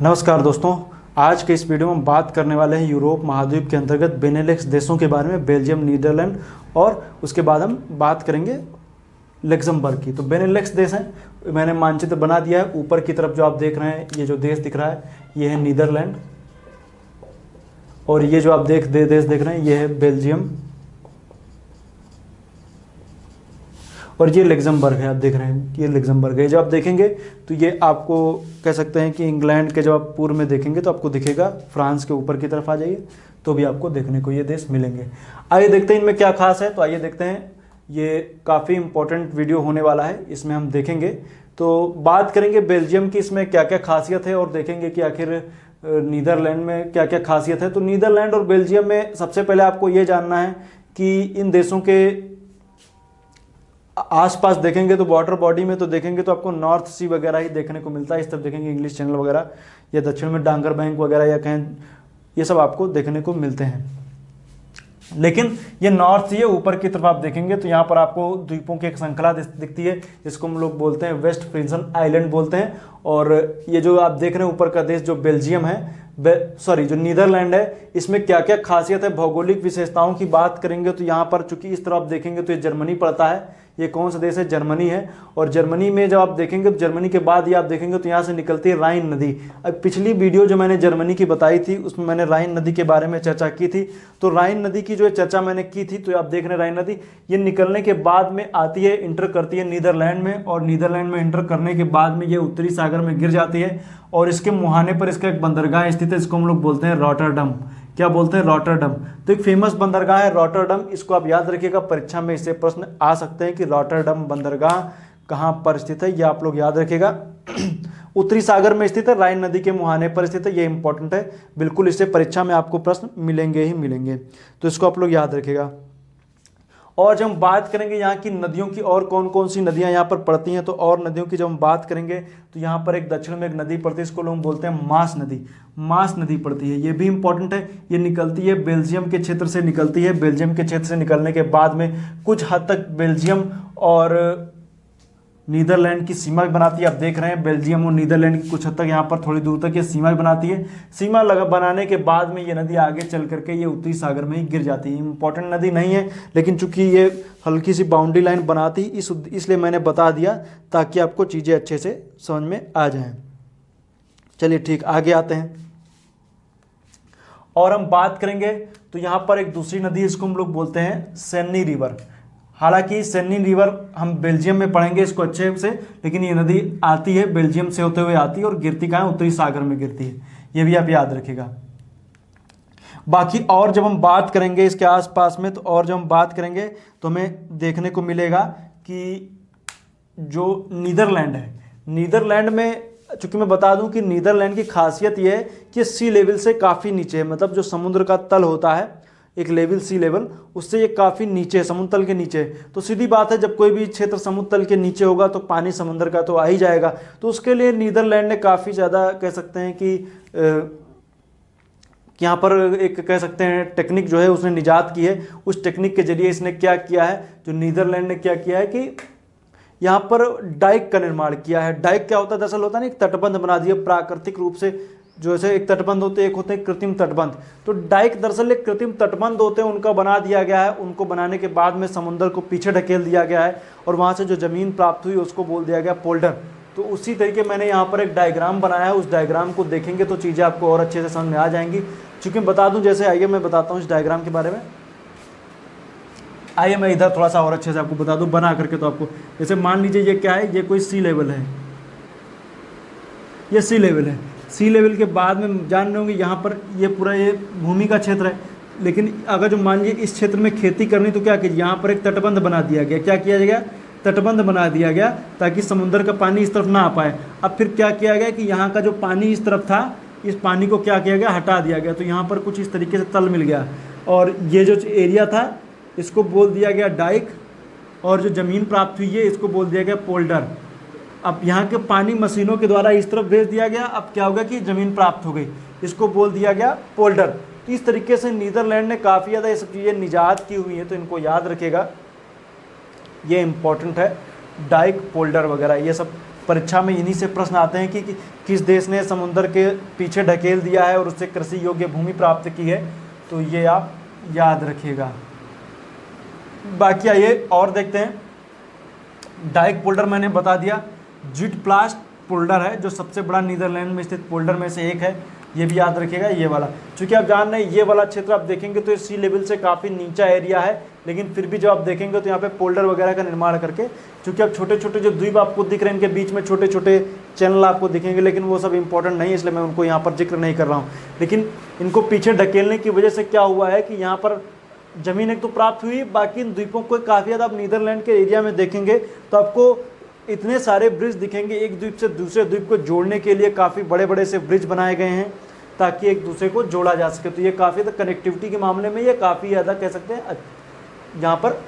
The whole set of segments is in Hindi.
नमस्कार दोस्तों, आज के इस वीडियो में हम बात करने वाले हैं यूरोप महाद्वीप के अंतर्गत बेनेलक्स देशों के बारे में, बेल्जियम, नीदरलैंड और उसके बाद हम बात करेंगे लग्जमबर्ग की। तो बेनेलक्स देश हैं, मैंने मानचित्र बना दिया है। ऊपर की तरफ जो आप देख रहे हैं, ये जो देश दिख रहा है ये है नीदरलैंड, और ये जो आप देश देख रहे हैं ये है बेल्जियम, और ये लग्जमबर्ग है। आप देख रहे हैं ये लग्जमबर्ग है। जब आप देखेंगे तो ये आपको कह सकते हैं कि इंग्लैंड के जब आप पूर्व में देखेंगे तो आपको दिखेगा। फ्रांस के ऊपर की तरफ आ जाइए तो भी आपको देखने को ये देश मिलेंगे। आइए देखते हैं इनमें क्या खास है। तो आइए देखते हैं, ये काफ़ी इंपॉर्टेंट वीडियो होने वाला है, इसमें हम देखेंगे। तो बात करेंगे बेल्जियम की, इसमें क्या क्या खासियत है, और देखेंगे कि आखिर नीदरलैंड में क्या क्या खासियत है। तो नीदरलैंड और बेल्जियम में सबसे पहले आपको ये जानना है कि इन देशों के आसपास देखेंगे तो वाटर बॉडी में तो देखेंगे तो आपको नॉर्थ सी वगैरह ही देखने को मिलता है। इस तरफ देखेंगे इंग्लिश चैनल वगैरह, या दक्षिण में डांगर बैंक वगैरह, या कहें ये सब आपको देखने को मिलते हैं। लेकिन ये नॉर्थ सी है। ऊपर की तरफ आप देखेंगे तो यहाँ पर आपको द्वीपों की एक श्रृंखला दिखती है, जिसको हम लोग बोलते हैं वेस्ट फ्रीजन आइलैंड बोलते हैं। और ये जो आप देख रहे हैं ऊपर का देश जो बेल्जियम है, जो नीदरलैंड है, इसमें क्या क्या खासियत है, भौगोलिक विशेषताओं की बात करेंगे तो यहाँ पर चूंकि इस तरफ आप देखेंगे तो ये जर्मनी पड़ता है। ये कौन सा देश है? जर्मनी है। और जर्मनी में जब आप देखेंगे तो जर्मनी के बाद ये आप देखेंगे तो यहाँ से निकलती है राइन नदी। अब पिछली वीडियो जो मैंने जर्मनी की बताई थी उसमें मैंने राइन नदी के बारे में चर्चा की थी। तो राइन नदी की जो चर्चा मैंने की थी, तो आप देख रहे हैं राइन नदी ये निकलने के बाद में आती है, इंटर करती है नीदरलैंड में, और नीदरलैंड में इंटर करने के बाद में ये उत्तरी सागर में गिर जाती है। और इसके मुहाने पर इसका एक बंदरगाह स्थित है, इसको हम लोग बोलते हैं रॉटरडम। क्या बोलते हैं? रॉटरडम। तो एक फेमस बंदरगाह है रॉटरडम, इसको आप याद रखिएगा, परीक्षा में इससे प्रश्न आ सकते हैं कि रॉटरडम बंदरगाह कहाँ पर स्थित है, ये आप लोग याद रखिएगा। उत्तरी सागर में स्थित है, राइन नदी के मुहाने पर स्थित है, ये इंपॉर्टेंट है बिल्कुल, इससे परीक्षा में आपको प्रश्न मिलेंगे ही मिलेंगे, तो इसको आप लोग याद रखिएगा। और जब हम बात करेंगे यहाँ की नदियों की, और कौन कौन सी नदियाँ यहाँ पर पड़ती हैं, तो और नदियों की जब हम बात करेंगे तो यहाँ पर एक दक्षिण में एक नदी पड़ती है, इसको लोग बोलते हैं मास नदी। मास नदी पड़ती है, ये भी इंपॉर्टेंट है। ये निकलती है बेल्जियम के क्षेत्र से निकलती है। बेल्जियम के क्षेत्र से निकलने के बाद में कुछ हद तक बेल्जियम और नीदरलैंड की सीमा बनाती है। आप देख रहे हैं बेल्जियम और नीदरलैंड की कुछ हद तक यहाँ पर थोड़ी दूर तक ये सीमा बनाती है। सीमा बनाने के बाद में ये नदी आगे चल करके ये उत्तरी सागर में ही गिर जाती है। इंपॉर्टेंट नदी नहीं है, लेकिन चूंकि ये हल्की सी बाउंड्री लाइन बनाती इसलिए मैंने बता दिया, ताकि आपको चीज़ें अच्छे से समझ में आ जाएं। चलिए ठीक, आगे आते हैं और हम बात करेंगे। तो यहाँ पर एक दूसरी नदी, इसको हम लोग बोलते हैं सेन्नी रिवर। हालांकि सेन्नी रिवर हम बेल्जियम में पढ़ेंगे इसको अच्छे से, लेकिन ये नदी आती है बेल्जियम से होते हुए आती है और गिरती कहाँ? उत्तरी सागर में गिरती है, ये भी आप याद रखिएगा। बाकी और जब हम बात करेंगे इसके आसपास में, तो और जब हम बात करेंगे तो हमें देखने को मिलेगा कि जो नीदरलैंड है, नीदरलैंड में चूंकि मैं बता दूं कि नीदरलैंड की खासियत यह है कि सी लेवल से काफ़ी नीचे है, मतलब जो समुद्र का तल होता है एक लेवल, सी लेवल, उससे ये काफ़ी नीचे है, समुद्र तल के नीचे है। तो सीधी बात है, जब कोई भी क्षेत्र समुद्र तल के नीचे होगा तो पानी समुद्र का तो आ ही जाएगा। तो उसके लिए नीदरलैंड ने काफ़ी ज़्यादा कह सकते हैं कि यहाँ पर एक कह सकते हैं टेक्निक जो है उसने निजात की है। उस टेक्निक के जरिए इसने क्या किया है, जो नीदरलैंड ने क्या किया है कि यहाँ पर डाइक का निर्माण किया है। डाइक क्या होता है? दरअसल होता है ना, एक तटबंध बना दिया प्राकृतिक रूप से। जो ऐसे एक तटबंध होते हैं, एक होते हैं कृत्रिम तटबंध। तो डाइक दरअसल एक कृत्रिम तटबंध होते हैं, उनका बना दिया गया है। उनको बनाने के बाद में समुद्र को पीछे ढकेल दिया गया है, और वहाँ से जो ज़मीन प्राप्त हुई उसको बोल दिया गया पोल्डर। तो उसी तरीके मैंने यहाँ पर एक डायग्राम बनाया है, उस डायग्राम को देखेंगे तो चीज़ें आपको और अच्छे से समझ में आ जाएंगी। चूँकि बता दूँ, जैसे आइए मैं बताता हूँ इस डायग्राम के बारे में। आइए मैं इधर थोड़ा सा और अच्छे से आपको बता दूँ बना करके। तो आपको जैसे मान लीजिए ये क्या है, ये कोई सी लेवल है, ये सी लेवल है। सी लेवल के बाद में जान रहे होंगे यहाँ पर ये पूरा ये भूमि का क्षेत्र है। लेकिन अगर जो मान लीजिए इस क्षेत्र में खेती करनी, तो क्या कीजिए, यहाँ पर एक तटबंध बना दिया गया। क्या किया गया? तटबंध बना दिया गया, ताकि समुद्र का पानी इस तरफ ना आ पाए। अब फिर क्या किया गया कि यहाँ का जो पानी इस तरफ था, इस पानी को क्या किया गया? हटा दिया गया। तो यहाँ पर कुछ इस तरीके से तल मिल गया, और ये जो एरिया था इसको बोल दिया गया डाइक, और जो ज़मीन प्राप्त हुई है इसको बोल दिया गया पोल्डर। अब यहाँ के पानी मशीनों के द्वारा इस तरफ भेज दिया गया। अब क्या होगा कि ज़मीन प्राप्त हो गई, इसको बोल दिया गया पोल्डर। तो इस तरीके से नीदरलैंड ने काफ़ी ज़्यादा ये सब चीज़ें निजात की हुई हैं, तो इनको याद रखिएगा, ये इंपॉर्टेंट है। डाइक, पोल्डर वगैरह ये सब परीक्षा में इन्हीं से प्रश्न आते हैं कि किस देश ने समुद्र के पीछे ढकेल दिया है और उससे कृषि योग्य भूमि प्राप्त की है, तो ये आप याद रखिएगा। बाकी आइए और देखते हैं। डाइक पोल्डर मैंने बता दिया, जुटप्लास्ट पोल्डर है जो सबसे बड़ा नीदरलैंड में स्थित पोल्डर में से एक है, ये भी याद रखिएगा ये वाला। चूंकि आप जान रहे हैं ये वाला क्षेत्र आप देखेंगे तो सी लेवल से काफ़ी नीचा एरिया है, लेकिन फिर भी जब आप देखेंगे तो यहाँ पे पोल्डर वगैरह का निर्माण करके, चूंकि अब छोटे छोटे जो द्वीप आपको दिख रहे हैं इनके बीच में छोटे छोटे चैनल आपको दिखेंगे, लेकिन वो सब इंपॉर्टेंट नहीं है इसलिए मैं उनको यहाँ पर जिक्र नहीं कर रहा हूँ। लेकिन इनको पीछे ढकेलने की वजह से क्या हुआ है कि यहाँ पर जमीन एक तो प्राप्त हुई, बाकी इन द्वीपों को काफ़ी ज़्यादा आप नीदरलैंड के एरिया में देखेंगे तो आपको इतने सारे ब्रिज दिखेंगे, एक द्वीप से दूसरे द्वीप को जोड़ने के लिए काफ़ी बड़े बड़े से ब्रिज बनाए गए हैं ताकि एक दूसरे को जोड़ा जा सके। तो ये काफ़ी कनेक्टिविटी के मामले में ये काफ़ी ज़्यादा कह सकते हैं यहाँ पर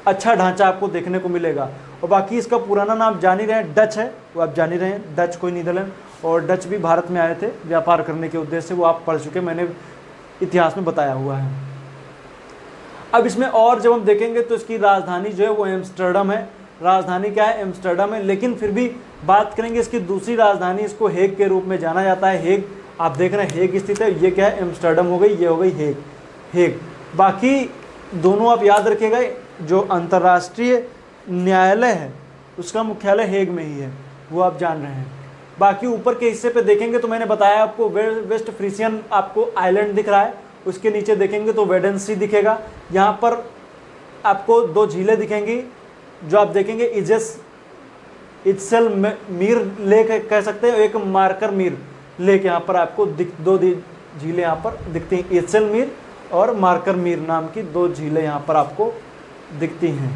अच्छा ढांचा आपको देखने को मिलेगा। और बाकी इसका पुराना नाम जान ही रहे हैं, डच है, वो आप जान ही रहे हैं, डच कोई नीदरलैंड, और डच भी भारत में आए थे व्यापार करने के उद्देश्य से, वो आप पढ़ चुके, मैंने इतिहास में बताया हुआ है। अब इसमें और जब हम देखेंगे तो इसकी राजधानी जो है वो एम्स्टर्डम है, राजधानी क्या है एम्स्टर्डम है, लेकिन फिर भी बात करेंगे इसकी दूसरी राजधानी, इसको हेग के रूप में जाना जाता है। हेग आप देख रहे हैं हेग स्थित है, ये क्या है एम्स्टर्डम हो गई, ये हो गई हेग। बाकी दोनों आप याद रखिएगा, जो अंतर्राष्ट्रीय न्यायालय है उसका मुख्यालय हेग में ही है, वो आप जान रहे हैं। बाकी ऊपर के हिस्से पे देखेंगे तो मैंने बताया आपको वेस्ट फ्रीसियन आपको आइलैंड दिख रहा है, उसके नीचे देखेंगे तो वेडेंसी दिखेगा। यहाँ पर आपको दो झीलें दिखेंगी जो आप देखेंगे इज्सेल मीर लेक कह सकते हैं, एक मार्कर मीर लेक यहाँ पर आपको दो झीलें यहाँ पर दिखती हैं, इज्सेल मीर और मार्कर मीर नाम की दो झीलें यहाँ पर आपको दिखती हैं,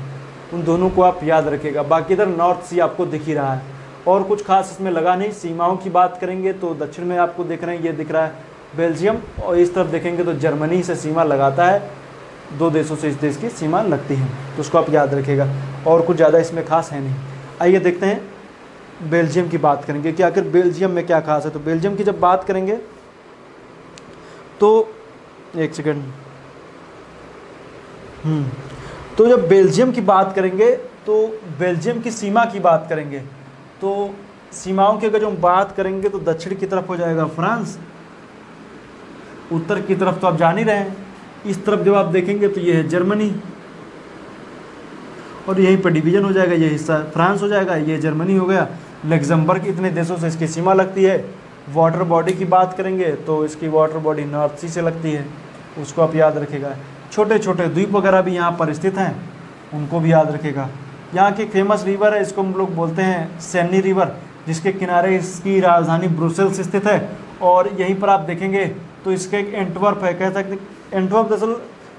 उन दोनों को आप याद रखिएगा। बाकी इधर नॉर्थ सी आपको दिख ही रहा है और कुछ खास इसमें लगा नहीं। सीमाओं की बात करेंगे तो दक्षिण में आपको देख रहे हैं, ये दिख रहा है बेल्जियम, और इस तरफ देखेंगे तो जर्मनी से सीमा लगाता है, दो देशों से इस देश की सीमा लगती है, तो उसको आप याद रखिएगा। और कुछ ज़्यादा इसमें खास है नहीं। आइए देखते हैं बेल्जियम की बात करेंगे कि आखिर बेल्जियम में क्या खास है। तो बेल्जियम की जब बात करेंगे तो एक सेकेंड, तो जब बेल्जियम की बात करेंगे तो बेल्जियम की सीमा की बात करेंगे तो सीमाओं की अगर जो हम बात करेंगे तो दक्षिण की तरफ हो जाएगा फ्रांस, उत्तर की तरफ तो आप जान ही रहे हैं, इस तरफ जब आप देखेंगे तो ये है जर्मनी, और यहीं पर डिवीजन हो जाएगा, ये हिस्सा फ्रांस हो जाएगा, ये जर्मनी हो गया, लग्जमबर्ग, इतने देशों से इसकी सीमा लगती है। वाटर बॉडी की बात करेंगे तो इसकी वाटर बॉडी नॉर्थ सी से लगती है, उसको आप याद रखिएगा। छोटे छोटे द्वीप वगैरह भी यहाँ पर स्थित हैं, उनको भी याद रखिएगा। यहाँ की फेमस रिवर है, इसको हम लोग बोलते हैं सैनी रिवर, जिसके किनारे इसकी राजधानी ब्रुसेल्स स्थित है। और यहीं पर आप देखेंगे तो इसका एक एंटवर्प है, कह सकते एंटवर्प दरअसल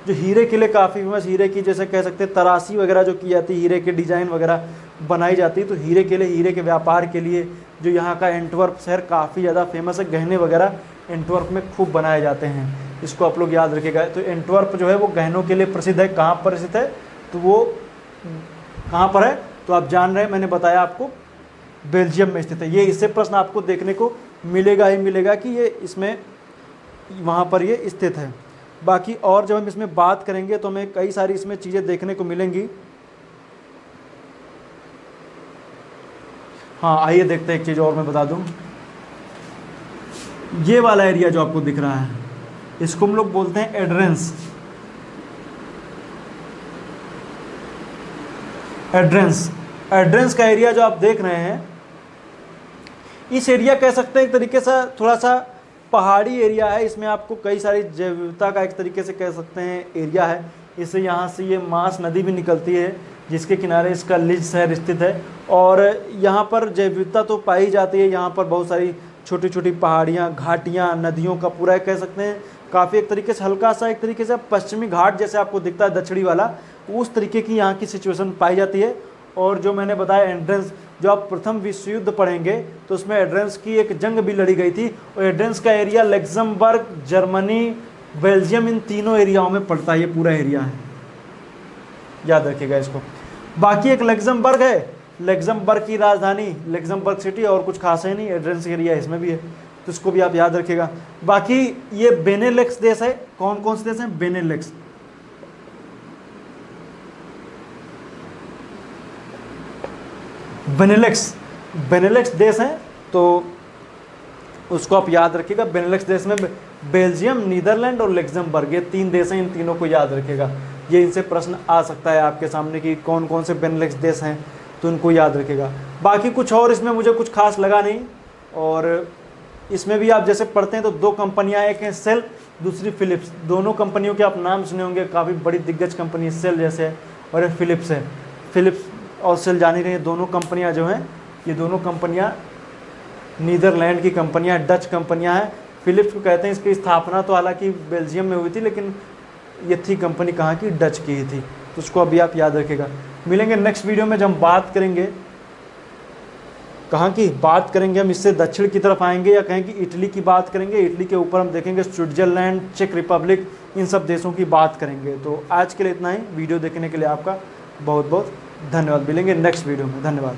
जो हीरे के लिए काफ़ी फेमस, हीरे की जैसे कह सकते हैं तराशी वगैरह जो की जाती है, हीरे के डिज़ाइन वगैरह बनाई जाती है, तो हीरे के लिए, हीरे के व्यापार के लिए जो यहाँ का एंटवर्प शहर काफ़ी ज़्यादा फेमस है। गहने वगैरह एंटवर्प में खूब बनाए जाते हैं, इसको आप लोग याद रखिएगा। तो एंटवर्प जो है वो गहनों के लिए प्रसिद्ध है। कहाँ पर स्थित है तो वो कहाँ पर है तो आप जान रहे हैं, मैंने बताया आपको बेल्जियम में स्थित है। ये इससे प्रश्न आपको देखने को मिलेगा ही मिलेगा कि ये इसमें वहाँ पर ये स्थित है। बाकी और जब हम इसमें बात करेंगे तो हमें कई सारी इसमें चीज़ें देखने को मिलेंगी। हाँ आइए देखते हैं, एक चीज़ और मैं बता दूं, ये वाला एरिया जो आपको दिख रहा है इसको हम लोग बोलते हैं एड्रेंस। एड्रेंस का एरिया जो आप देख रहे हैं, इस एरिया कह सकते हैं एक तरीके से थोड़ा सा पहाड़ी एरिया है। इसमें आपको कई सारी जैव विविधता का एक तरीके से कह सकते हैं एरिया है। इससे यहाँ से ये मास नदी भी निकलती है जिसके किनारे इसका लिज शहर स्थित है, और यहाँ पर जैव विविधता तो पाई जाती है। यहाँ पर बहुत सारी छोटी छोटी पहाड़ियाँ, घाटियाँ, नदियों का पूरा कह सकते हैं काफ़ी एक तरीके से हल्का सा एक तरीके से पश्चिमी घाट जैसे आपको दिखता है दक्षिणी वाला, उस तरीके की यहाँ की सिचुएशन पाई जाती है। और जो मैंने बताया एड्रेंस, जो आप प्रथम विश्व युद्ध पढ़ेंगे तो उसमें एड्रेंस की एक जंग भी लड़ी गई थी, और एड्रेंस का एरिया लग्जमबर्ग, जर्मनी, बेल्जियम, इन तीनों एरियाओं में पड़ता है। ये पूरा एरिया है, याद रखिएगा इसको। बाकी एक लग्जमबर्ग है, लग्जमबर्ग की राजधानी लग्जमबर्ग सिटी, और कुछ खास है नहीं, एड्रेंस एरिया इसमें भी है, तो इसको भी आप याद रखिएगा। बाकी ये बेनेलेक्स देश है। कौन कौन से देश हैं? बेनेलेक्स, बेनेलेक्स बेनेलक्स देश हैं तो उसको आप याद रखिएगा। बेनेलक्स देश में बेल्जियम, नीदरलैंड और लग्जमबर्ग, ये 3 देश हैं, इन तीनों को याद रखिएगा। ये इनसे प्रश्न आ सकता है आपके सामने कि कौन कौन से बेनेलक्स देश हैं, तो इनको याद रखिएगा। बाकी कुछ और इसमें मुझे कुछ खास लगा नहीं। और इसमें भी आप जैसे पढ़ते हैं तो 2 कंपनियां, एक है सेल, दूसरी फिलिप्स। दोनों कंपनियों के आप नाम सुने होंगे, काफ़ी बड़ी दिग्गज कंपनी सेल जैसे है, और एक फिलिप्स है। फिलिप्स और सेल जानी रही, दोनों कंपनियां जो हैं, ये दोनों कंपनियां नीदरलैंड की कंपनियां, डच कंपनियां हैं। फिलिप्स को कहते हैं, इसकी स्थापना तो हालांकि बेल्जियम में हुई थी, लेकिन ये थी कंपनी कहाँ की, डच की ही थी। तो उसको अभी आप याद रखिएगा। मिलेंगे नेक्स्ट वीडियो में जब हम बात करेंगे, कहाँ की बात करेंगे हम, इससे दक्षिण की तरफ आएंगे या कहें कि इटली की बात करेंगे। इटली के ऊपर हम देखेंगे स्विट्जरलैंड, चेक रिपब्लिक, इन सब देशों की बात करेंगे। तो आज के लिए इतना ही। वीडियो देखने के लिए आपका बहुत बहुत धन्यवाद। मिलेंगे नेक्स्ट वीडियो में, धन्यवाद।